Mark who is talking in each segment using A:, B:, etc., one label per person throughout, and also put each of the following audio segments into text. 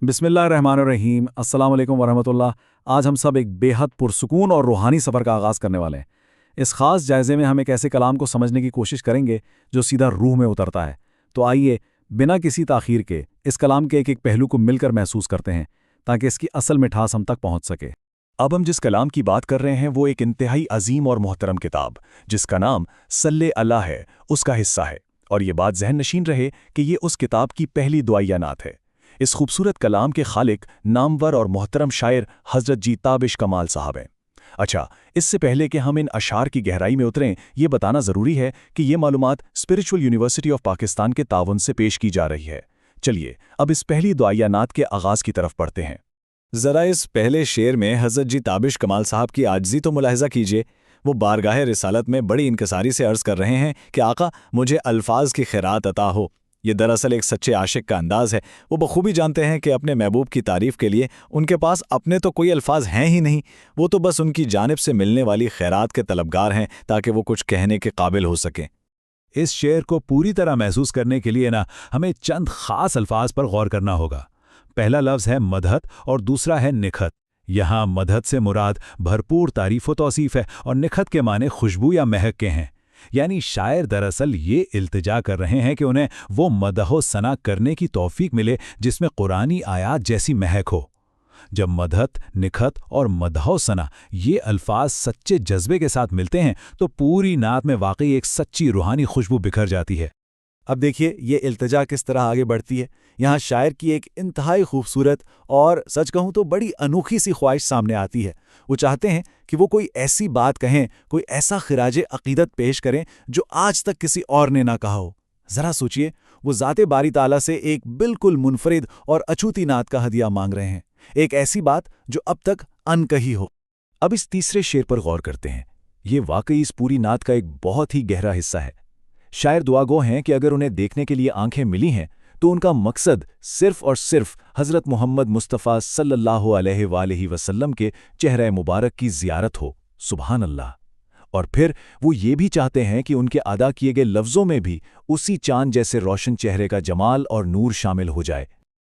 A: बिस्मिल्लाहिर्रहमानिर्रहीम, अस्सलाम वालेकुम वरहमतुल्लाह। आज हम सब एक बेहद पुरसुकून और रूहानी सफ़र का आगाज़ करने वाले हैं। इस ख़ास जायज़े में हम एक ऐसे कलाम को समझने की कोशिश करेंगे जो सीधा रूह में उतरता है। तो आइए, बिना किसी ताख़ीर के इस कलाम के एक एक पहलू को मिलकर महसूस करते हैं, ताकि इसकी असल मिठास हम तक पहुँच सके।
B: अब हम जिस कलाम की बात कर रहे हैं वो एक इंतहाई अजीम और मोहतरम किताब जिसका नाम सल्ले अला है, उसका हिस्सा है। और ये बात जहन नशीन रहे कि ये उस किताब की पहली दुआया नात है। इस खूबसूरत कलाम के खालिक नामवर और मोहतरम शायर हज़रत जी ताबिश कमाल साहब हैं। अच्छा, इससे पहले कि हम इन अशार की गहराई में उतरें, ये बताना ज़रूरी है कि ये मालूमात स्पिरिचुअल यूनिवर्सिटी ऑफ पाकिस्तान के ताउन से पेश की जा रही है। चलिए अब इस पहली दुआया नात के आगाज़ की तरफ बढ़ते हैं। ज़रा इस पहले शेर में हज़रत जी ताबिश कमाल साहब की आजिज़ी तो मुलाहिज़ा कीजिए। वो बारगाह रिसालत में बड़ी इनकसारी से अर्ज़ कर रहे हैं कि आका मुझे अल्फाज की खैरात अता हो। ये दरअसल एक सच्चे आशिक का अंदाज़ है। वो बखूबी जानते हैं कि अपने महबूब की तारीफ़ के लिए उनके पास अपने तो कोई अल्फाज हैं ही नहीं, वो तो बस उनकी जानिब से मिलने वाली खैरात के तलबगार हैं ताकि वो कुछ कहने के काबिल हो सकें।
C: इस शेर को पूरी तरह महसूस करने के लिए हमें चंद खास अल्फाज पर गौर करना होगा। पहला लफ्ज़ है मदहत और दूसरा है निखत। यहाँ मदहत से मुराद भरपूर तारीफ़ व तौसीफ़ है और निखत के माने खुशबू या महक के हैं। यानी शायर दरअसल ये इल्तिजा कर रहे हैं कि उन्हें वो मदहो सना करने की तौफीक मिले जिसमें कुरानी आयात जैसी महक हो। जब मदहत, निखत और मदहो सना ये अल्फाज सच्चे जज्बे के साथ मिलते हैं तो पूरी नात में वाकई एक सच्ची रूहानी खुशबू बिखर जाती है।
B: अब देखिए ये इल्तिजा किस तरह आगे बढ़ती है। यहाँ शायर की एक इंतहाई खूबसूरत और सच कहूँ तो बड़ी अनोखी सी ख्वाहिश सामने आती है। वो चाहते हैं कि वो कोई ऐसी बात कहें, कोई ऐसा खिराज अक़ीदत पेश करें जो आज तक किसी और ने ना कहा हो। ज़रा सोचिए, वो ज़ाते बारी ताला से एक बिल्कुल मुनफरिद और अछूती नात का हदिया मांग रहे हैं, एक ऐसी बात जो अब तक अनकही हो। अब इस तीसरे शेर पर गौर करते हैं। ये वाकई इस पूरी नात का एक बहुत ही गहरा हिस्सा है। शायर दुआगो हैं कि अगर उन्हें देखने के लिए आंखें मिली हैं तो उनका मकसद सिर्फ और सिर्फ हज़रत मोहम्मद मुस्तफ़ा सल्लल्लाहु अलैहि वसल्लम के चेहरे मुबारक की ज़ियारत हो। सुभान अल्लाह। और फिर वो ये भी चाहते हैं कि उनके अदा किए गए लफ्ज़ों में भी उसी चांद जैसे रोशन चेहरे का जमाल और नूर शामिल हो जाए।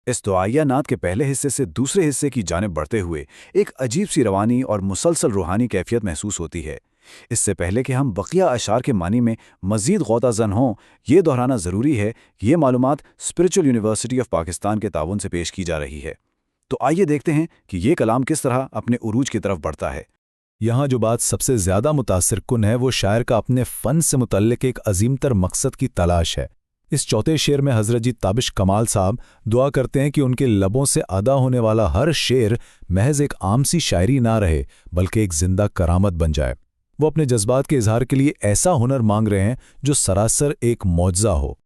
B: इस दुआया नात के पहले हिस्से से दूसरे हिस्से की जानिब बढ़ते हुए एक अजीब सी रवानी और मुसलसल रूहानी कैफियत महसूस होती है। इससे पहले कि हम बकिया अशार के मानी में मज़ीद गौताज़न हों, ये दोहराना ज़रूरी है कि ये मालूमात स्पिरिचुअल यूनिवर्सिटी ऑफ पाकिस्तान के ताउन से पेश की जा रही है। तो आइए देखते हैं कि ये कलाम किस तरह अपने उरूज की तरफ बढ़ता है।
C: यहाँ जो बात सबसे ज़्यादा मुतासिर कुन है वो शायर का अपने फ़न से मुतल्लिक एक अजीमतर मकसद की तलाश है। इस चौथे शेर में हज़रत जी ताबिश कमाल साहब दुआ करते हैं कि उनके लबों से अदा होने वाला हर शेर महज एक आम सी शायरी ना रहे बल्कि एक जिंदा करामत बन जाए। वो अपने जज्बात के इजहार के लिए ऐसा हुनर मांग रहे हैं जो सरासर एक मौजज़ा हो।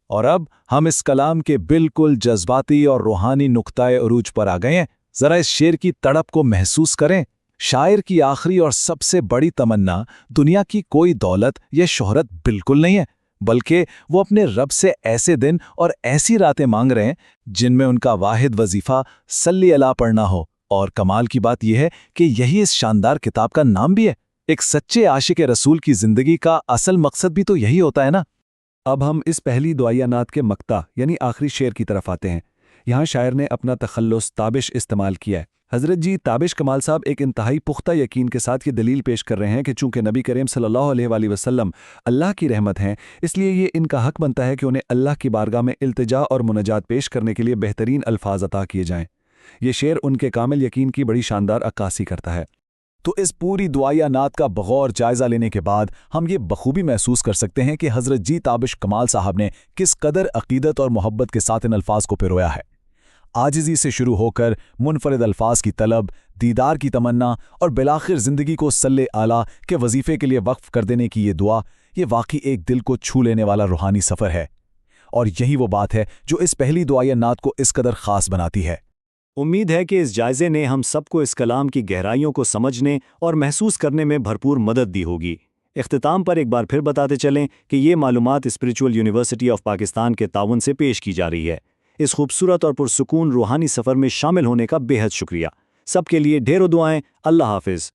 A: और अब हम इस कलाम के बिल्कुल जज्बाती और रूहानी नुक्ताए उरूज पर आ गए हैं। ज़रा इस शेर की तड़प को महसूस करें। शायर की आखिरी और सबसे बड़ी तमन्ना दुनिया की कोई दौलत या शोहरत बिल्कुल नहीं है, बल्कि वो अपने रब से ऐसे दिन और ऐसी रातें मांग रहे हैं जिनमें उनका वाहिद वजीफ़ा सल्ली अला पढ़ना हो। और कमाल की बात यह है कि यही इस शानदार किताब का नाम भी है। एक सच्चे आशिक रसूल की ज़िंदगी का असल मकसद भी तो यही होता है ना।
D: अब हम इस पहली दुआया नात के मक्ता यानी आखिरी शेर की तरफ आते हैं। यहाँ शायर ने अपना तखल्लुस ताबिश इस्तेमाल किया है। हज़रत जी ताबिश कमाल साहब एक इंतहाई पुख्ता यकीन के साथ ये दलील पेश कर रहे हैं कि चूंकि नबी करीम सल्लल्लाहु अलैहि वसल्लम अल्लाह की रहमत हैं, इसलिए ये इनका हक बनता है कि उन्हें अल्लाह की बारगाह में इल्तिजा और मुनाजात पेश करने के लिए बेहतरीन अल्फाज अता किए जाएँ। ये शेर उनके कामिल यकीन की बड़ी शानदार अक्कासी करता है।
A: तो इस पूरी दुआया नात का बगौर जायज़ा लेने के बाद हम ये बखूबी महसूस कर सकते हैं कि हज़रत जी ताबिश कमाल साहब ने किस कदर अक़ीदत और मोहब्बत के साथ इन अल्फाज को पिरोया है। आजिज़ी से शुरू होकर मुनफरिद अल्फाज की तलब, दीदार की तमन्ना और बिलाखिर ज़िंदगी को सल्ले आला के वजीफ़े के लिए वक्फ कर देने की ये दुआ, ये वाकई एक दिल को छू लेने वाला रूहानी सफ़र है। और यही वो बात है जो इस पहली दुआया नात को इस कदर ख़ास बनाती है।
B: उम्मीद है कि इस जायज़े ने हम सबको इस कलाम की गहराइयों को समझने और महसूस करने में भरपूर मदद दी होगी। इख्तिताम पर एक बार फिर बताते चलें कि ये मालूमात स्पिरिचुअल यूनिवर्सिटी ऑफ पाकिस्तान के ताउन से पेश की जा रही है। इस खूबसूरत और पुरसुकून रूहानी सफ़र में शामिल होने का बेहद शुक्रिया। सबके लिए ढेरों दुआएं। अल्लाह हाफ़िज़।